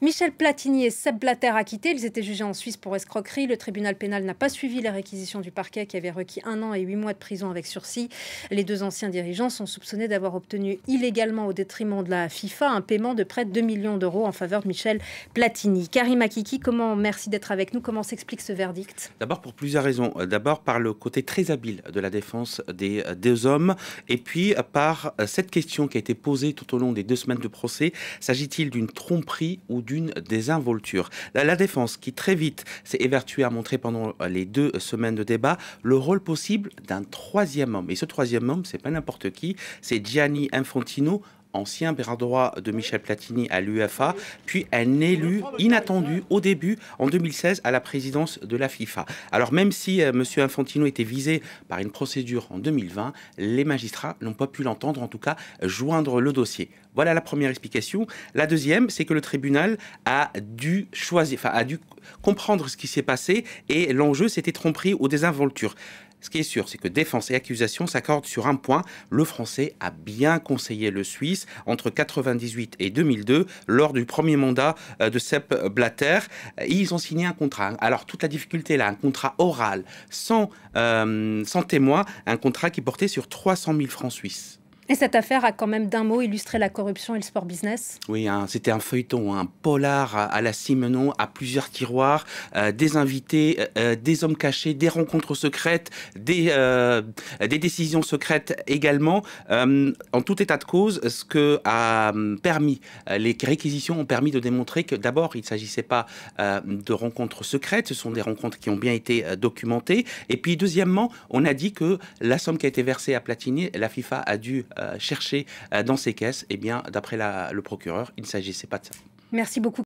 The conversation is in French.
Michel Platini et Sepp Blatter acquittés. Ils étaient jugés en Suisse pour escroquerie. Le tribunal pénal n'a pas suivi les réquisitions du parquet qui avait requis 1 an et 8 mois de prison avec sursis. Les deux anciens dirigeants sont soupçonnés d'avoir obtenu illégalement au détriment de la FIFA un paiement de près de 2 millions d'euros en faveur de Michel Platini. Karim Akiki, merci d'être avec nous. Comment s'explique ce verdict? D'abord pour plusieurs raisons. D'abord par le côté très habile de la défense des deux hommes et puis par cette question qui a été posée tout au long des 2 semaines de procès. S'agit-il d'une tromperie ou d'une désinvolture? La défense qui très vite s'est évertuée à montrer pendant les 2 semaines de débat le rôle possible d'un troisième homme. Et ce troisième homme, c'est pas n'importe qui, c'est Gianni Infantino, ancien bras droit de Michel Platini à l'UEFA, puis un élu inattendu au début, en 2016, à la présidence de la FIFA. Alors même si M. Infantino était visé par une procédure en 2020, les magistrats n'ont pas pu l'entendre, en tout cas joindre le dossier. Voilà la première explication. La deuxième, c'est que le tribunal a dû comprendre ce qui s'est passé et l'enjeu, c'était tromperie ou désinvolture. Ce qui est sûr, c'est que défense et accusation s'accordent sur un point. Le Français a bien conseillé le Suisse entre 1998 et 2002 lors du premier mandat de Sepp Blatter. Ils ont signé un contrat. Alors toute la difficulté là, un contrat oral, sans témoin, un contrat qui portait sur 300 000 francs suisses. Et cette affaire a quand même d'un mot illustré la corruption et le sport business. Oui, c'était un feuilleton, un polar à la Simenon, à plusieurs tiroirs, des invités, des hommes cachés, des rencontres secrètes, des décisions secrètes également. En tout état de cause, ce que a permis, les réquisitions ont permis de démontrer que d'abord, il ne s'agissait pas de rencontres secrètes, ce sont des rencontres qui ont bien été documentées. Et puis deuxièmement, on a dit que la somme qui a été versée à Platini, la FIFA a dû chercher dans ses caisses, et bien d'après le procureur, il ne s'agissait pas de ça. Merci beaucoup.